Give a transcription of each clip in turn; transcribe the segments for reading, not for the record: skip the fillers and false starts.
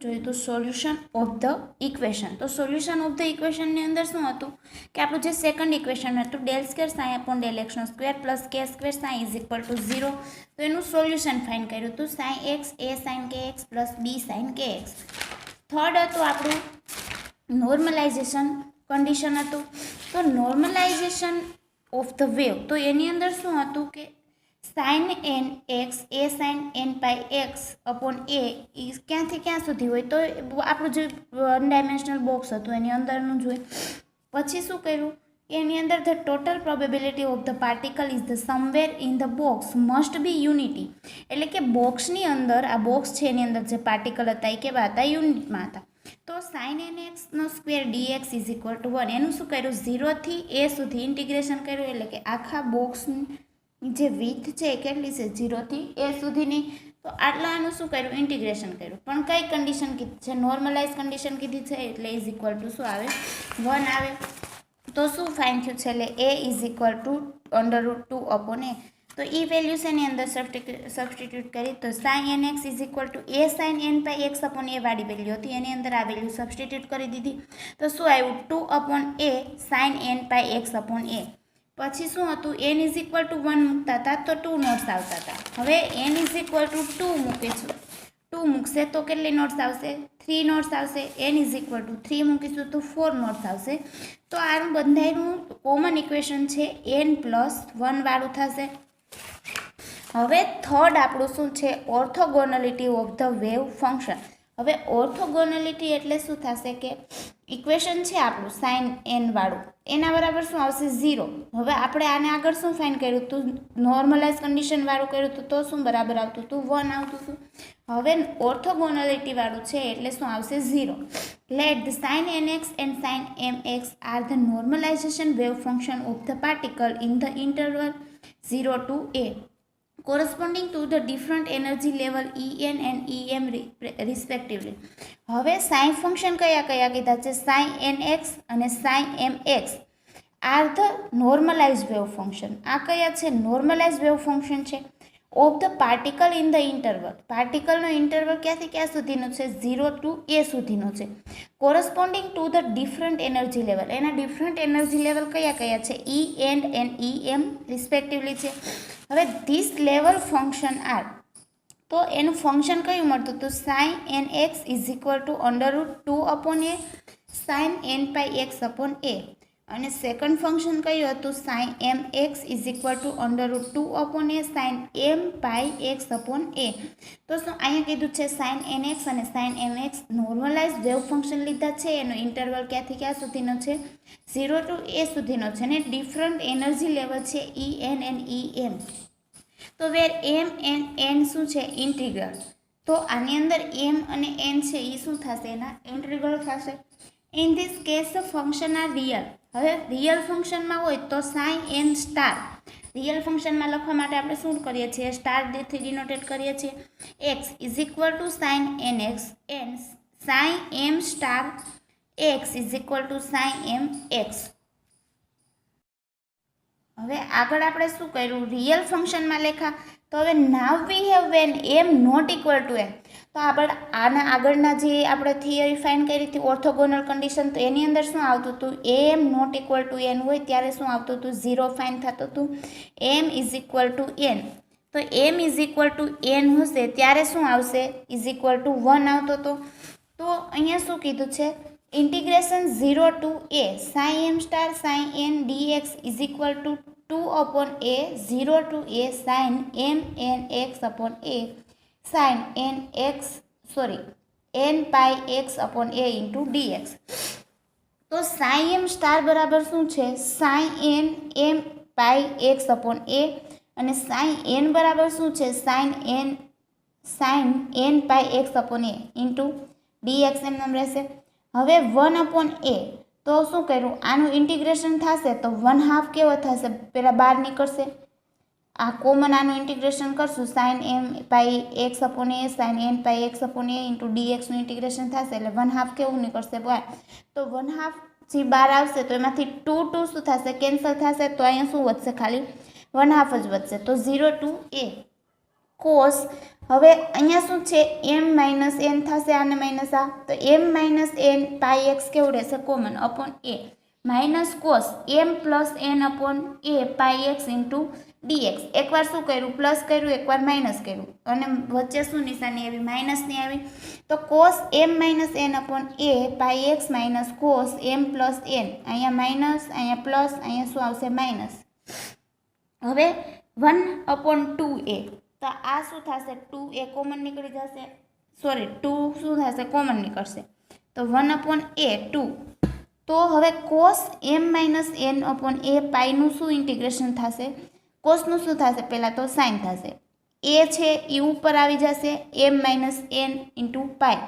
જોઈએ તો solution of the equation. તો સોલ્યુશન ઓફ ધ ઇક્વેશનની અંદર શું હતું કે આપણું જે સેકન્ડ ઇક્વેશન હતું del square psi upon del એક્સનો square plus K square psi is equal to 0. તો એનું સોલ્યુશન ફાઇન્ડ કર્યું હતું psi X A sine K X plus B sine K X. Third હતું આપણું નોર્મલાઇઝેશન કન્ડિશન હતું. તો નોર્મલાઇઝેશન ઓફ ધ વેવ, તો એની અંદર શું હતું કે sign N x A sine N pi X upon એ ક્યાંથી ક્યાં સુધી હોય, તો આપણું જે વન ડાયમેન્શનલ બોક્સ હતું એની અંદરનું જોઈએ. પછી શું કર્યું, એની અંદર the total probability of the particle is the somewhere in the box must be unity. એટલે કે બોક્સની અંદર, આ બોક્સ છે એની અંદર જે પાર્ટિકલ હતા એ કેવા હતા, યુનિટમાં હતા. તો સાઇન એન એક્સનો square DX is equal to 1. એનું શું કર્યું, 0 થી a સુધી ઇન્ટિગ્રેશન કર્યું. એટલે કે આખા બોક્સની જે વિથ છે એ કેટલી છે, 0 થી a સુધીની. તો આટલાનું શું કર્યું, ઇન્ટિગ્રેશન કર્યું. પણ કઈ કન્ડિશન કીધી છે, નોર્મલાઇઝ કન્ડિશન કીધી છે. એટલે ઇઝ ઇક્વલ ટુ શું આવે, 1 આવે. તો શું ફાઇન થયું છે, એટલે a is equal to √2 upon a. તો એ વેલ્યુસ એની અંદર સબસ્ટિટ્યુટ કરી તો sine N X is equal to A sine N pi X upon A વાળી વેલ્યુ હતી, એની અંદર આ વેલ્યુ સબસ્ટિટ્યુટ કરી દીધી. તો શું આવ્યું, 2 upon a sine N pi X upon A. પછી શું હતું, n ઇઝ ઇક્વલ ટુ 1 મૂકતા હતા તો 2 નોટ્સ આવતા હતા. હવે n ઇઝ ઇક્વલ ટુ 2 મૂકીશું, 2 મૂકશે તો કેટલી નોટ્સ આવશે, 3 નોટ્સ આવશે. n ઇઝ ઇક્વલ ટુ 3 મૂકીશું તો 4 નોટ્સ આવશે. તો આનું બંધાયેલું કોમન ઇક્વેશન છે n પ્લસ 1 વાળું થશે. હવે થર્ડ આપણું શું છે, ઓર્થોગોનલિટી ઓફ ધ વેવ ફંક્શન. હવે ઓર્થોગોનલિટી એટલે શું થશે કે ઇક્વેશન છે આપણું સાઇન એન વાળું, એના બરાબર શું આવશે, 0. હવે આપણે આને આગળ શું ફાઇન્ડ કર્યું હતું, નોર્મલાઇઝ કન્ડિશન વાળું કર્યું હતું તો શું બરાબર આવતું હતું, 1 આવતું હતું. હવે ઓર્થોગોનલિટી વાળું છે એટલે શું આવશે, 0. Let the sine N x and sine M x are the normalisation wave function of the particle in the interval 0 to a corresponding to the different energy level En and Em respectively. હવે sine function કયા કયા કીધા છે, sine N X અને sine M x are the normalise wave function. આ કયા છે, normalise wave function છે of the particle in the interval. પાર્ટિકલનો ઇન્ટરવલ ક્યાંથી ક્યાં સુધીનો છે, 0 to a સુધીનો છે. Corresponding to the different energy level, એના ડિફરન્ટ એનર્જી લેવલ કયા કયા છે, E એન્ડ Em રિસ્પેક્ટિવલી છે. હવે ધીસ લેવલ ફંક્શન આર, તો એનું ફંક્શન કયું મળતું હતું, sine N X is equal to √2 upon A sine N pi X upon A. અને સેકન્ડ ફંક્શન કયું હતું, sine M X is equal to √2 upon A sine M pi X upon A. તો શું અહીંયા કીધું છે, સાઇન એન એક્સ અને sine એમ X normalise wave function લીધા છે. એનો ઇન્ટરવલ ક્યાંથી ક્યાં સુધીનો છે, 0 to a સુધીનો છે. ને ડિફરન્ટ એનર્જી લેવલ છે En and Em. તો વેર એમ એન્ડ એન શું છે, ઇન્ટિગ્રલ. તો આની અંદર એમ અને એન છે એ શું થશે, એના ઇન્ટિગ્રલ થશે. In this case function R real. હવે રિયલ ફંક્શનમાં હોય તો સાઇન એન સ્ટાર, રિયલ ફંક્શનમાં લખવા માટે આપણે શું કરીએ છીએ, સ્ટાર થી ડિનોટેટ કરીએ છીએ. X is equal to sine N x and sine M star x is equal to sine M x. હવે આગળ આપણે શું કર્યું, રિયલ ફંક્શનમાં લેખા. તો હવે now we have when M not equal to N. તો આપણે આના આગળના જે આપણે થિયરી ફાઇન્ડ કરી હતી ઓર્થોગોનલ કન્ડિશન, તો એની અંદર શું આવતું હતું, m not equal to n હોય ત્યારે શું આવતું હતું, 0 ફાઇન્ડ થતું હતું. M is equal to N, તો m is equal to n હશે ત્યારે શું આવશે, ઇઝ ઇક્વલ ટુ 1 આવતો હતો. તો અહીંયા શું કીધું છે, integration 0 to a sine M star sine N DX is equal to 2 upon a 0 to a sine M N X upon a sine N X N pi X upon a into DX. તો sine એમ star બરાબર શું છે, sine N M pi X upon a અને sine N બરાબર શું છે, sine N pi X upon a into DX M નામ રહેશે. હવે 1 અપોન a, તો શું કર્યું, આનું ઇન્ટિગ્રેશન થશે તો 1/2 કેવો થશે, પહેલાં બહાર નીકળશે. આ કોમન આનું ઇન્ટિગ્રેશન કરશું, sign M pi X upon A sine N pi X upon A into ડીએક્સનું integration થશે એટલે 1/2 કેવું નીકળશે, બહાર. તો 1/2 જે બહાર આવશે તો એમાંથી 2 શું થશે, કેન્સલ થશે. તો અહીંયા શું વધશે, ખાલી 1/2 જ વધશે. તો 0 to a કોસ હવે અહીંયા શું છે એમ માઇનસ એન થશે આને માઇનસ આ તો એમ માઇનસ એન પાઈ એક્સ કેવું રહેશે કોમન અપોન એ માઇનસ કોસ એમ પ્લસ એન અપોન એ પાઈ એક્સ ઇન્ટુ ડીએક્સ એકવાર શું કર્યું પ્લસ કર્યું એકવાર માઇનસ કર્યું અને વચ્ચે શું નિશાની આવી માઇનસની આવી તો કોસ એમ માઇનસ એન અપોન એ પાઈ એક્સ માઇનસ કોસ એમ પ્લસ એન અહીંયા માઇનસ અહીંયા પ્લસ અહીંયા શું આવશે માઇનસ હવે 1/2a તો આ શું થશે 2a કોમન નીકળી જશે સોરી 2 શું થશે કોમન નીકળશે તો 1/a 2 તો હવે કોસ એમ માઇનસ એન અપોન એ પાઈનું શું ઇન્ટિગ્રેશન થશે કોસનું શું થશે પહેલાં તો સાઇન થશે એ છે એ ઉપર આવી જશે એમ માઇનસ એન ઇન્ટુ પાઈ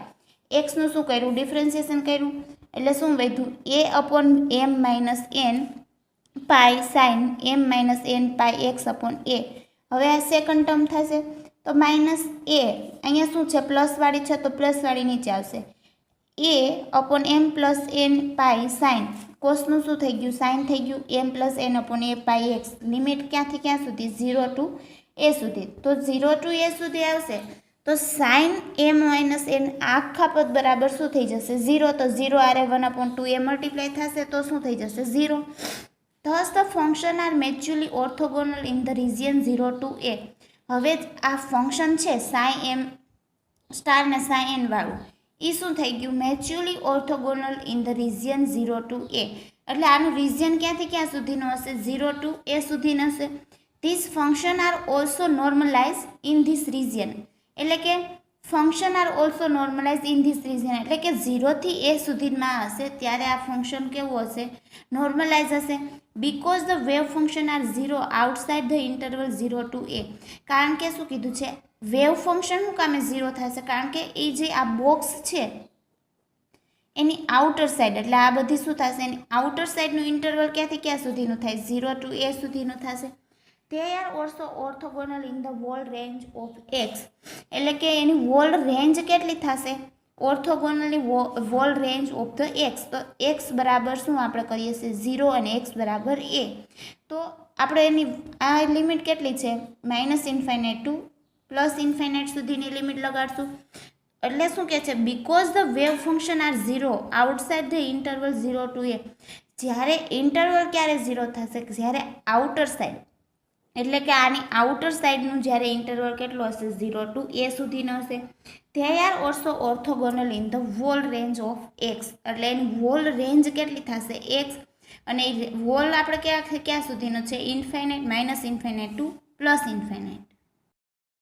એક્સનું શું કર્યું ડિફરન્સિએશન કર્યું એટલે શું વધ્યું એ upon M minus N pi sign M minus N pi X upon A હવે આ સેકન્ડ ટર્મ થશે તો માઇનસ એ અહીંયા શું છે પ્લસવાળી છે તો પ્લસવાળી નીચે આવશે એ અપોન એમ પ્લસ એન પાઈ સાઇન કોસનું શું થઈ ગયું સાઇન થઈ ગયું એમ પ્લસ એન અપોન એ પાઈ એક્સ લિમિટ ક્યાંથી ક્યાં સુધી 0 to a સુધી તો 0 to a સુધી આવશે તો સાઇન એમ માઇનસ એન આખા પદ બરાબર શું થઈ જશે 0 તો 0 આરે 1/2 એ મલ્ટીપ્લાય થશે તો શું થઈ જશે 0 Thus the function are mutually orthogonal in the region 0 to a. હવે આ ફંક્શન છે સાઈ એમ સ્ટાર ને સાઈ એન વાળું એ શું થઈ ગયું mutually orthogonal in the region 0 to a એટલે આનું રિજિયન ક્યાંથી ક્યાં સુધીનું હશે 0 to a સુધીનું હશે this function are also normalise in this region એટલે કે function are also normalise in this region એટલે કે 0 થી a સુધીમાં હશે ત્યારે આ ફંક્શન કેવું હશે નોર્મલાઇઝ હશે because the wave function are 0 outside the interval 0 to a કારણ કે શું કીધું છે વેવ ફંક્શન શું કામે 0 થશે કારણ કે એ જે આ બોક્સ છે એની આઉટર સાઇડ એટલે આ બધી શું થશે એની આઉટર સાઇડનું ઇન્ટરવલ ક્યાંથી ક્યાં સુધીનું થાય 0 to a સુધીનું થશે they are also orthogonal in the whole range of x એટલે કે એની whole range કેટલી થશે orthogonally whole range of the x તો x બરાબર શું આપણે કરીએ છીએ 0 અને x બરાબર a તો આપણે એની આ લિમિટ કેટલી છે -ઇન્ફાઇનાઇટ ટુ +ઇન્ફાઇનાઇટ સુધીની લિમિટ લગાડશું એટલે શું કહે છે because the wave function are 0 outside the interval 0 to a જ્યારે ઇન્ટરવલ ક્યારે 0 થશે જ્યારે આઉટર સાઇડ એટલે કે આની આઉટર સાઇડનું જ્યારે ઇન્ટરવલ કેટલું હશે 0 to a સુધીનો હશે they are also orthogonal in the whole range of x એટલે એની whole રેન્જ કેટલી થશે x અને whole આપણે ક્યાં સુધીનો છે ઇન્ફાઇનાઇટ -ઇન્ફાઇનાઇટ ટુ +ઇન્ફાઇનાઇટ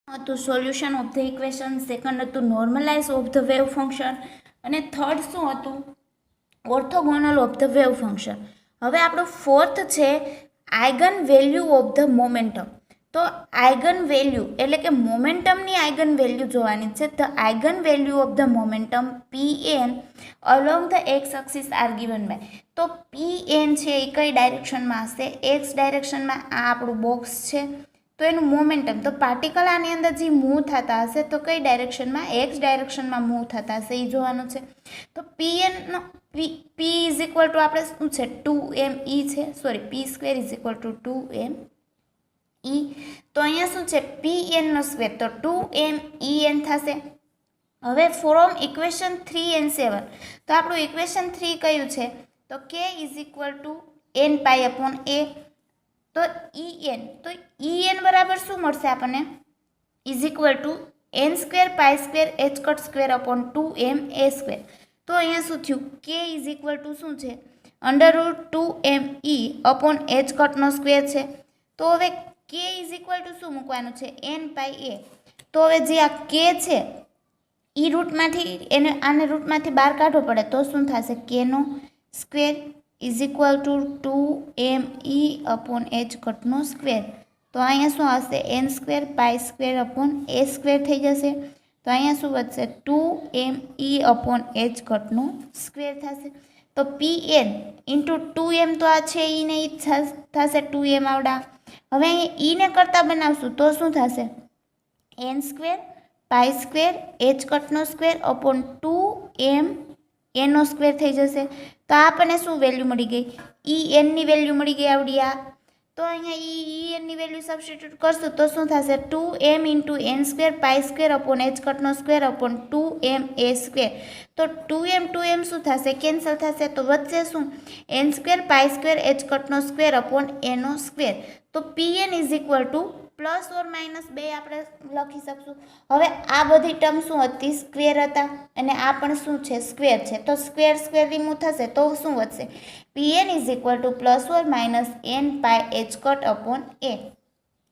હતું solution of the equation second હતું normalise of the wave function અને થર્ડ શું હતું orthogonal of the wave function હવે આપણું ફોર્થ છે eigen value of the momentum તો આઇગન વેલ્યુ એટલે કે મોમેન્ટમની આઇગન વેલ્યુ જોવાની છે the eigen value of the momentum pn along the X axis are given by તો pn છે એ કઈ ડાયરેક્શનમાં હશે એક્સ ડાયરેક્શનમાં આ આપણું બોક્સ છે તો એનું મોમેન્ટમ તો પાર્ટિકલ આની અંદર જે મૂવ થતા હશે તો કઈ ડાયરેક્શનમાં એક્સ ડાયરેક્શનમાં મૂવ થતા હશે એ જોવાનું છે તો pnનો p ઇઝ ઇક્વલ ટુ આપણે શું છે 2me છે sorry p² is equal to 2me તો અહીંયા શું છે pnનો સ્ક્વેર તો 2men થશે હવે ફ્રોમ ઇક્વેશન 3 and 7 તો આપણું ઇક્વેશન 3 કયું છે તો k is equal to n pi upon a તો en બરાબર શું મળશે આપણને is equal two n² પાઈ² h² upon 2ma² તો અહીંયા શું થયું k ઇઝ ઇક્વલ ટુ શું છે √2me અપોન h નો સ્ક્વેર છે તો હવે k ઇઝ ઇક્વલ ટુ શું મૂકવાનું છે n પાઈ a તો હવે જે આ k છે એ રૂટમાંથી એને આને રૂટમાંથી બહાર કાઢવો પડે તો શું થશે k નો square is equal to 2me upon h નો સ્ક્વેર તો અહીંયા શું હશે n² પાઈ² અપોન a² થઈ જશે તો અહીંયા શું વધશે 2me અપોન h નો સ્ક્વેર થશે તો pn ઇન્ટુ 2m તો આ છે ઈને એ થશે 2m આવડા હવે અહીંયા ઈને કરતાં બનાવશું તો શું થશે n² પાઈ² h નો સ્ક્વેર અપોન 2m a નો સ્ક્વેર થઈ જશે તો આપણને શું વેલ્યુ મળી ગઈ en ની વેલ્યુ મળી ગઈ આવડી આ તો અહીંયા એનની વેલ્યુ સબસ્ટિટ્યુટ કરશું તો શું થશે 2m into N square pi square upon H કટનો square upon 2m A square. તો 2m શું થશે? કેન્સલ થશે. તો વચ્ચે શું? N square pi square H કટનો સ્ક્વેર અપોન એનો સ્ક્વેર. તો pn is equal to plus or minus 2 આપણે લખી શકશું. હવે આ બધી ટર્મ શું હતી? સ્ક્વેર હતા અને આ પણ શું છે? સ્ક્વેર છે. તો સ્ક્વેર સ્ક્વેર રિમૂવ થશે તો શું વધશે? pn is equal to plus or minus N pi H cut upon A.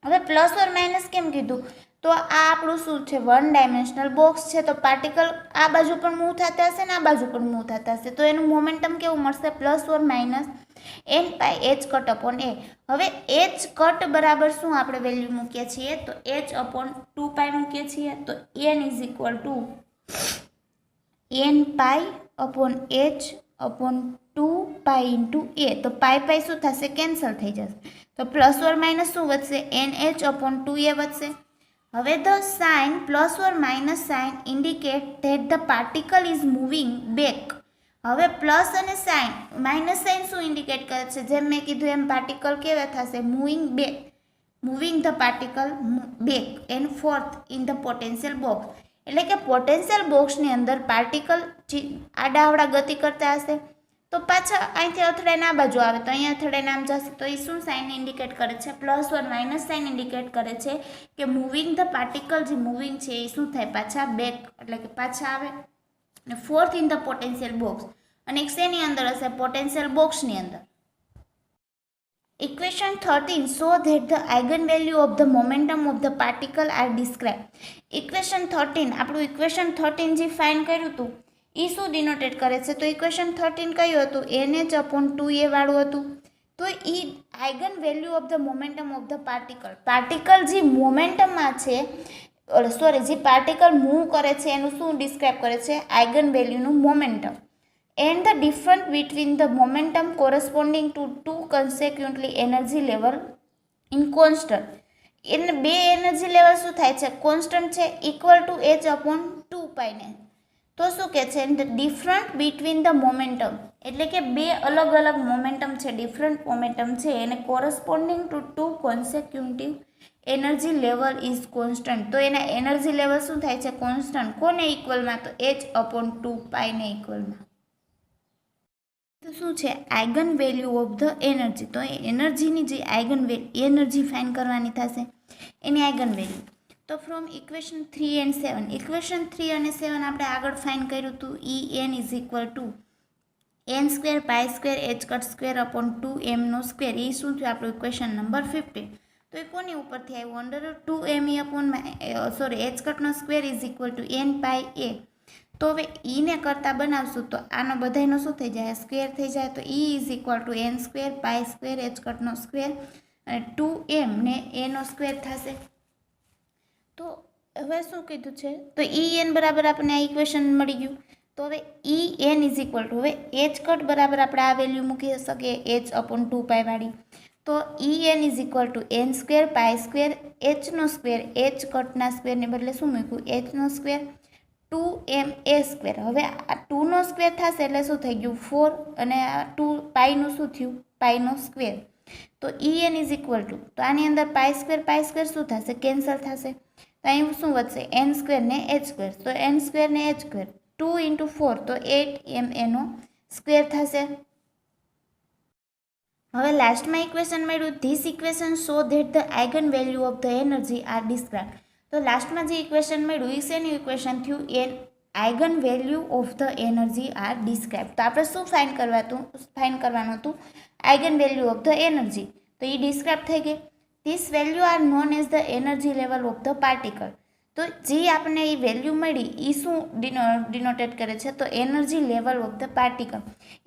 હવે પ્લસ ઓર માઇનસ કેમ કીધું? તો આ આપણું શું છે? વન ડાયમેન્શનલ બોક્સ છે. તો પાર્ટિકલ આ બાજુ પણ મૂવ થતા હશે ને આ બાજુ પણ મૂવ થતા હશે. તો એનું મોમેન્ટમ કેવું મળશે? Plus or minus N pi H cut upon A. હવે એચ કટ બરાબર શું આપણે વેલ્યુ મૂકીએ છીએ? તો એચ અપોન 2 પાઈ મૂકીએ છીએ. તો N is equal to N pi upon H upon 2 pi into A. તો પાઈ પાઈ શું થશે? કેન્સલ થઈ જશે. તો પ્લસ ઓર માઇનસ શું વધશે? એન એચ અપોન 2 એ વધશે. હવે the sign plus or minus sign indicate that the particle is moving back. હવે પ્લસ અને સાઇન માઇનસ સાઇન શું ઇન્ડિકેટ કરે છે? જેમ મેં કીધું એમ પાર્ટિકલ કેવા થશે? Moving back, moving the particle back and forth in the potential box. એટલે કે પોટેન્શિયલ બોક્સની અંદર પાર્ટિકલ આડાઅવળા ગતિ કરતા હશે તો પાછા અહીંથી અથડાઈને આ બાજુ આવે તો અહીંયા અથડાઈને આમ જશે. તો એ શું સાઇન ઇન્ડિકેટ કરે છે? Plus or minus sign indicate કરે છે કે મૂવિંગ ધ પાર્ટિકલ જે મૂવિંગ છે એ શું થાય? પાછા બેક એટલે કે પાછા આવે. અને fourth in the potential box અને એક શેની અંદર હશે? પોટેન્શિયલ બોક્સની અંદર. Equation 13 show that the eigenvalue of the momentum of the particle are described. Equation 13 આપણું ઇક્વેશન 13 જે ફાઇન્ડ કર્યું હતું એ શું ડિનોટેટ કરે છે? તો ઇક્વેશન 13 કયું હતું? NH અપોન 2a વાળું હતું. તો એ eigen value of the momentum of the particle જે મોમેન્ટમમાં છે જે પાર્ટિકલ મૂવ કરે છે એનું શું ડિસ્ક્રાઇબ કરે છે? આઇગન વેલ્યુનું momentum. And the difference between the momentum corresponding to two consequently energy level in constant. એને બે એનર્જી લેવલ શું થાય છે? કોન્સ્ટન્ટ છે, ઇક્વલ ટુ એચ અપોન 2 પાઈને. તો શું કહે છે? The different between the momentum એટલે કે બે અલગ અલગ મોમેન્ટમ છે, ડિફરન્ટ મોમેન્ટમ છે એને corresponding to two consecutive energy level is constant. તો એના એનર્જી લેવલ શું થાય છે? કોન્સ્ટન્ટ. કોને ઇક્વલમાં? તો એચ અપોન 2 પાઈને ઇક્વલમાં. તો શું છે? Eigen value of the energy. તો એનર્જીની જે આઇગન એનર્જી ફાઇન્ડ કરવાની થશે એની આઇગન વેલ્યુ. તો ફ્રોમ ઇક્વેશન 3 એન્ડ 7 ઇક્વેશન 3 અને 7 આપણે આગળ ફાઇન્ડ કર્યું હતું. E N is equal to N square pi square H cut square upon 2m નો સ્ક્વેર. એ શું થયું? આપણું ઇક્વેશન નંબર 15. તો એ કોની ઉપરથી આવ્યું? અંડર 2m અપોન એચ કટનો square is equal to N pi A. તો હવે ઈને કરતાં બનાવશું તો આનો બધાનો શું થઈ જાય? સ્ક્વેર થઈ જાય. તો E is equal to N square pi square H કટનો સ્ક્વેર અને 2m ને એનો સ્ક્વેર થશે. તો હવે શું કીધું છે? તો ઈ એન બરાબર આપણને આ ઇક્વેશન મળી ગયું. તો હવે E N is equal to હવે એચ કટ બરાબર આપણે આ વેલ્યુ મૂકી શકીએ એચ અપોન 2 પાઈ વાળી. તો E N is equal to N square pi square એચનો સ્ક્વેર એચ કટના સ્ક્વેરને બદલે શું મૂક્યું? એચનો સ્ક્વેર 2m a સ્ક્વેર. હવે આ 2 નો સ્ક્વેર થશે એટલે શું થઈ ગયું? 4 અને આ 2 પાઈનું શું થયું? પાઈનો સ્ક્વેર. તો E N is equal to તો આની અંદર પાઈ સ્ક્વેર શું થશે? કેન્સલ થશે. તો અહીં શું વધશે? એન સ્ક્વેર ને એચ સ્ક્વેર. તો એન સ્ક્વેર ને એચ સ્ક્વેર 2 ઇન્ટુ 4 તો 8m એનો સ્ક્વેર થશે. હવે લાસ્ટમાં ઇક્વેશન મળ્યું. This equation show that the eigen value of the energy are describe. તો લાસ્ટમાં જે ઇક્વેશન મળ્યું એ શેનું ઇક્વેશન થયું? An eigen value of the energy are describe. તો આપણે શું ફાઇન્ડ કરવાનું હતું? Eigen value of the energy. તો એ ડિસ્ક્રાઇબ થઈ ગઈ. This value are known as the energy level of the particle. તો જે આપણને એ વેલ્યુ મળી એ શું ડિનોટેટ કરે છે? તો energy level of the particle.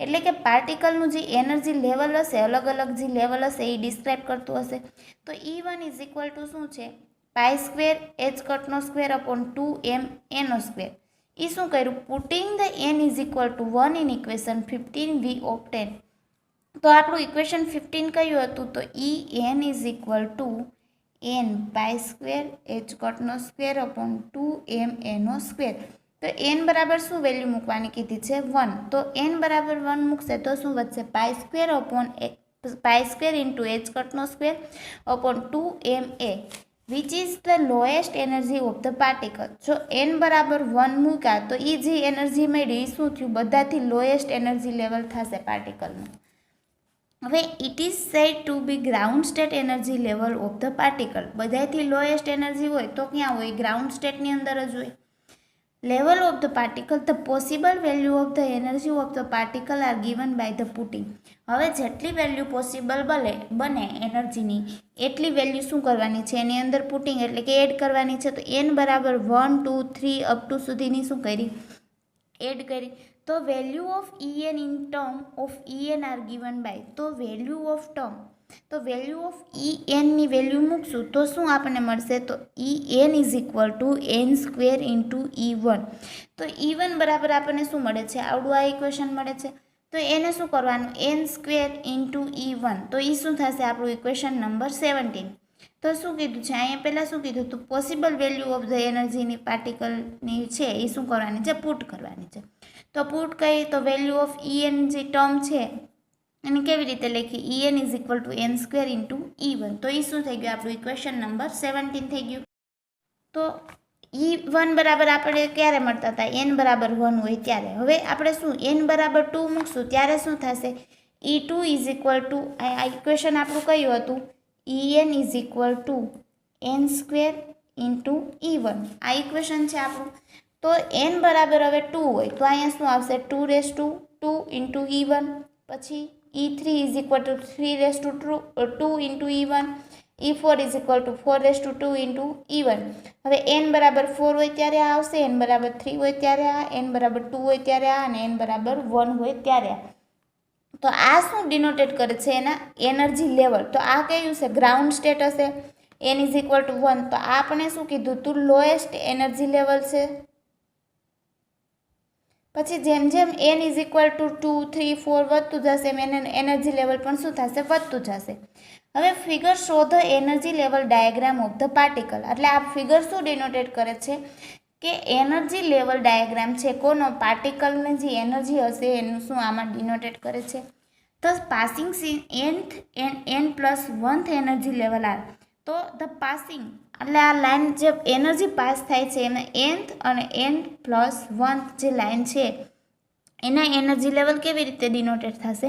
એટલે કે પાર્ટિકલનું જે એનર્જી લેવલ હશે અલગ અલગ જે લેવલ હશે એ ડિસ્ક્રાઇબ કરતું હશે. તો E1 ઇઝ ઇક્વલ ટુ શું છે? પાઈ સ્ક્વેર એચ કટનો સ્ક્વેર અપોન 2m એનો સ્ક્વેર. એ શું કર્યું? Putting the n is equal to 1 in equation 15 we obtain. તો આપણું ઇક્વેશન 15 કયું હતું? તો E N is equal to N pi square H કટનો સ્ક્વેર અપોન 2m એનો સ્ક્વેર. તો એન બરાબર શું વેલ્યુ મૂકવાની કીધી છે? 1. તો એન બરાબર 1 મૂકશે તો શું વધશે? Pi square upon pi square into H કટનો square upon 2ma which is the lowest energy of the particle. જો n બરાબર 1 મૂક્યા તો એ જે એનર્જી મળી એ શું થયું, બધાથી લોએસ્ટ એનર્જી લેવલ થશે પાર્ટિકલનું. હવે it is said to be ground state energy level of the particle. બધાથી લોએસ્ટ એનર્જી હોય તો ક્યાં હોય, ગ્રાઉન્ડ સ્ટેટની અંદર જ હોય. Level of the particle, the possible value of the energy of the particle are given by the putting. હવે જેટલી વેલ્યુ પોસિબલ બને એનર્જીની એટલી વેલ્યુ શું કરવાની છે, એની અંદર પુટિંગ એટલે કે એડ કરવાની છે. તો n બરાબર 1 2 3 અપ ટુ સુધીની શું કરી, એડ કરી. તો value of En in term of En are given by, તો વેલ્યુ ઓફ ટર્મ, તો વેલ્યુ ઓફ ની વેલ્યુ મૂકશું તો શું આપણને મળશે, તો En is equal to n square into E1. તો E1 બરાબર આપણને શું મળે છે, આવડું આ ઇક્વેશન મળે છે. તો એને શું કરવાનું, n સ્ક્વેર ઇન્ટુ E1. તો એ શું થશે આપણું ઇક્વેશન નંબર 17. તો શું કીધું છે અહીંયા, પહેલાં શું કીધું, તો પોસિબલ વેલ્યુ ઓફ ધ એનર્જીની પાર્ટિકલની છે એ શું કરવાની છે, પુટ કરવાની છે. તો પુટ કરી તો વેલ્યુ ઓફ En જે ટર્મ છે એને કેવી રીતે લખી, En is equal to n square into E1. તો એ શું થઈ ગયું આપણું ઇક્વેશન નંબર 17 થઈ ગયું. તો E1 બરાબર આપણે ક્યારે મળતા હતા, n બરાબર 1 હોય ત્યારે. હવે આપણે શું n બરાબર 2 મૂકશું ત્યારે શું થશે, E2 ઇઝ ઇક્વલ ટુ, આ ઇક્વેશન આપણું કયું હતું, En is equal to n square into E1. આ ઇક્વેશન છે આપણું. તો n બરાબર હવે 2 હોય તો અહીંયા શું આવશે, 2 રેસ ટુ 2 ઇન્ટુ E1. પછી E3 is equal two 3 raise to 2 into E1. E4 is equal two 4 raise to 2 into E1. હવે n બરાબર 4 હોય ત્યારે આ આવશે, n બરાબર 3 હોય ત્યારે આ, n બરાબર 2 હોય ત્યારે આ, અને n બરાબર 1 હોય ત્યારે આ. તો આ શું ડિનોટેટ કરે છે, એના એનર્જી લેવલ. તો આ કયું છે, ગ્રાઉન્ડ સ્ટેટ હશે, n ઇઝ ઇક્વલ ટુ 1. તો આ આપણે શું કીધું તું, લોએસ્ટ એનર્જી લેવલ છે. પછી જેમ જેમ n ઇઝ ઇક્વલ ટુ 2 3 4 વધતું જશે એમ એનર્જી લેવલ પણ શું થશે, વધતું જશે. હવે figure show the energy level diagram of the particle. એટલે આ ફિગર શું ડિનોટેટ કરે છે કે એનર્જી લેવલ ડાયાગ્રામ છે કોનો, પાર્ટિકલની જે એનર્જી હશે એનું શું આમાં ડિનોટેટ કરે છે. તો passing nth n plus 1th energy level are. તો ધ પાસિંગ એટલે આ લાઇન જે એનર્જી પાસ થાય છે એમાં nth અને n પ્લસ 1th જે લાઇન છે એના એનર્જી લેવલ કેવી રીતે ડિનોટેટ થશે,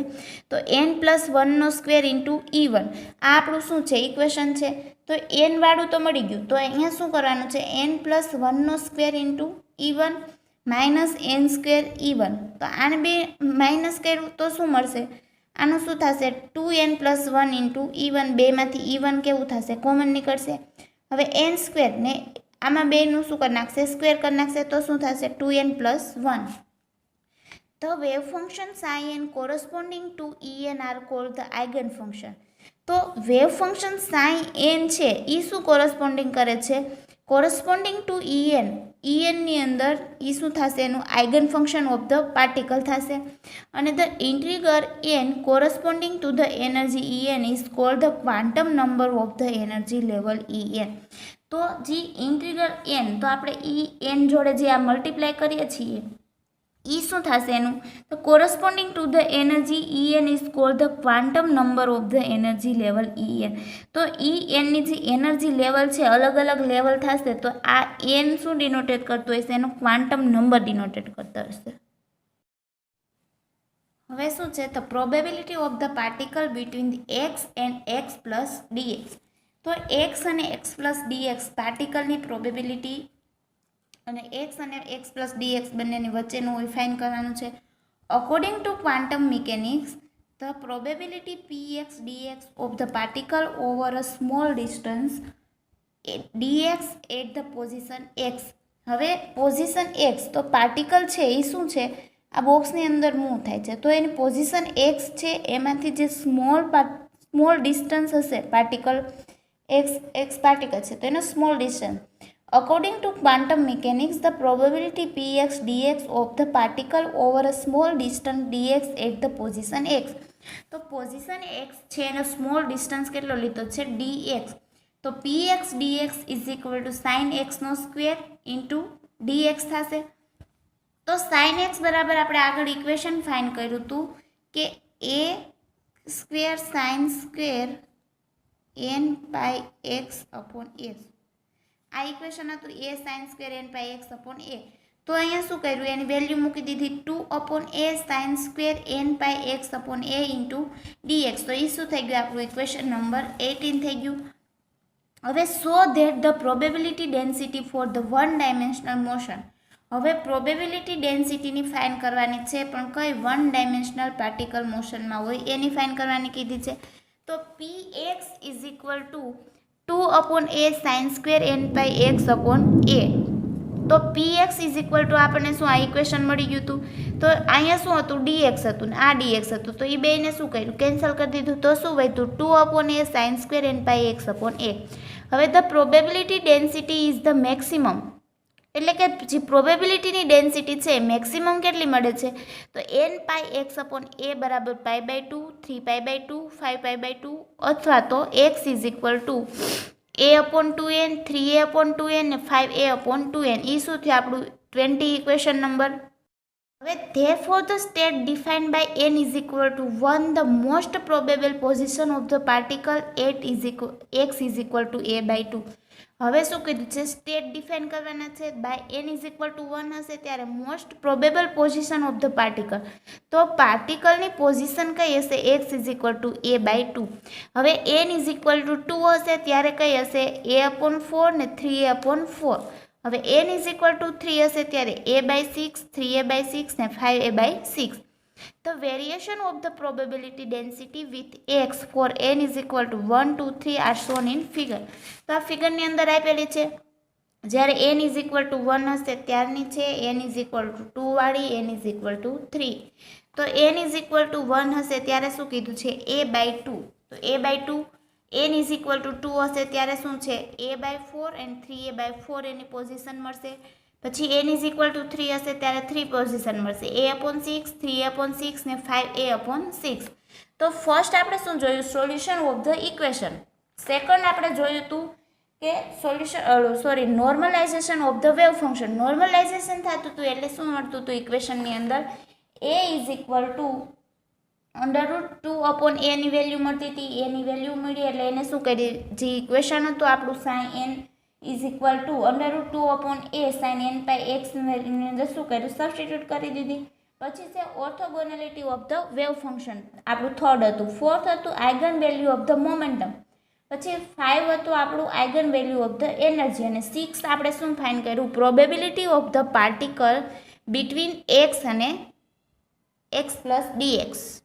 તો n પ્લસ 1નો સ્ક્વેર ઇન્ટુ E1. આ આપણું શું છે, ઇક્વેશન છે. તો n વાળું તો મળી ગયું. તો અહીંયા શું કરવાનું છે, n પ્લસ 1નો square into E1 minus n square E1. તો આને બે માઇનસ કર્યું તો શું મળશે, આનું શું થશે, 2n પ્લસ 1 ઇન્ટુ E1. બેમાંથી E1 કેવું થશે, કોમન નીકળશે. હવે n સ્ક્વેર ને આમાં બેનું શું કરી નાખશે, સ્ક્વેર કરી નાખશે. તો શું થશે, 2n plus 1. The wave function psi n corresponding to En are called the eigen function. તો વેવ ફંક્શન psi n છે એ શું કોરસ્પોન્ડિંગ કરે છે, કોરસ્પોન્ડિંગ ટુ En ની અંદર એ શું થશે, એનું eigen function of the particle થશે. અને the integral n corresponding to the energy En is called the quantum number of the energy level En. તો જે ઇન્ટિગ્રલ n, તો આપણે En જોડે જે આ મલ્ટીપ્લાય કરીએ છીએ એ શું થશે એનું, તો corresponding to the energy En is called the quantum number of the energy level En. તો ની જે એનર્જી લેવલ છે અલગ અલગ લેવલ થશે તો આ n શું ડિનોટેટ કરતો હશે, એનો ક્વાન્ટમ નંબર ડિનોટેટ કરતો હશે. હવે શું છે, તો probability of the particle between x and x plus dx. તો x અને x પ્લસ dx પાર્ટિકલની પ્રોબેબિલિટી અને x અને x પ્લસ dx બંનેની વચ્ચેનું હોય ફાઇન કરવાનું છે. According to quantum mechanics the probability px dx of the particle over a small distance dx at the position x. હવે પોઝિશન x, તો પાર્ટિકલ છે એ શું છે, આ બોક્સની અંદર મૂવ થાય છે. તો એની પોઝિશન x છે એમાંથી જે સ્મોલ ડિસ્ટન્સ હશે પાર્ટિકલ x પાર્ટિકલ છે તો એનો small distance. According to quantum mechanics, the probability px dx of the particle over a small distance dx at the position x. તો પોઝિશન x છે એનો સ્મોલ ડિસ્ટન્સ કેટલો લીધો છે, dx. તો px dx is equal to sine એક્સનો square into dx થશે. તો સાઇન એક્સ બરાબર આપણે આગળ ઇક્વેશન ફાઇન કર્યું હતું કે a square sine square N pi X upon A. આ ઇક્વેશન હતું A sine square N pi X upon A. તો અહીંયા શું કર્યું, એની વેલ્યુ મૂકી દીધી 2/a sine square N pi X upon A into DX. તો એ શું થઈ ગયું આપણું ઇક્વેશન નંબર 18 થઈ ગયું. હવે so that the probability density for the one dimensional motion. હવે પ્રોબેબિલિટી ડેન્સિટીની ફાઇન કરવાની છે, પણ કઈ વન ડાયમેન્શનલ પાર્ટિકલ મોશનમાં હોય એની ફાઇન કરવાની કીધી છે. તો px is equal to 2/a sine square N pi X upon A. તો px ઇઝ ઇક્વલ ટુ આપણને શું આ ઇક્વેશન મળી ગયું હતું. તો અહીંયા શું હતું, dx હતું ને આ dx હતું. તો એ બેને શું કર્યું, કેન્સલ કરી દીધું. તો શું વધ્યું, 2/a sine square N pi X upon A. હવે the probability density is the maximum, એટલે કે જે પ્રોબેબિલિટીની ડેન્સિટી છે મેક્સિમમ કેટલી મળે છે, તો એન પાઈ એક્સ અપોન એ બરાબર π/2, 3π/2, 5π/2 અથવા તો x is equal two a/2n, 3a/2n ને 5a/2n. એ શું થયું આપણું 20 ઇક્વેશન નંબર. હવે therefore the state defined by n is equal to 1, the most probable position of the particle at x is equal to a/2. હવે શું કીધું છે, state define કરવાના છે. By n is equal to 1 હશે ત્યારે most probable position of the particle. તો પાર્ટિકલની પોઝિશન કઈ હશે, x is equal two a/2. હવે n ઇઝ ઇક્વલ ટુ 2 હશે ત્યારે કઈ હશે, a/4 ને 3a/4. હવે n ઇઝ ઇક્વલ ટુ 3 હશે ત્યારે a/6, 3a/6 ને 5a/6. The variation of the probability density with x for n is equal to 1, 2, 3 are shown in figure. તો આ ફિગરની અંદર આપેલી છે. જ્યારે n ઇઝ ઇક્વલ ટુ 1 હશે ત્યારની છે, n ઇઝ ઇક્વલ ટુ 2 વાળી, n ઇઝ ઇક્વલ ટુ 3. તો n ઇઝ ઇક્વલ ટુ 1 હશે ત્યારે શું કીધું છે, a/2. તો a/2, n is equal to 2 હશે ત્યારે શું છે, a/4 and 3a/4 any position મળશે. પછી n ઇઝ ઇક્વલ ટુ 3 હશે ત્યારે 3 પોઝિશન મળશે, a/6, 3a/6 ને 5a/6. તો ફર્સ્ટ આપણે શું જોયું, solution of the equation. Second આપણે જોયું હતું કે normalisation of the wave function. Normalisation થતું હતું એટલે શું મળતું હતું ઇક્વેશનની અંદર, a is equal to √2/a ની વેલ્યુ મળતી હતી. એની વેલ્યુ મળી એટલે એને શું કરી, જે ઇક્વેશન હતું આપણું sine n is equal to √2/a sine n pi x ની અંદર શું કર્યું, સબસ્ટિટ્યુટ કરી દીધી. પછી છે orthogonality of the wave function, આપણું થર્ડ હતું. ફોર્થ હતું eigen value of the momentum. પછી 5 હતું આપણું eigen value of the energy. અને 6 આપણે શું ફાઇન કર્યું, probability of the particle between x અને x પ્લસ dx.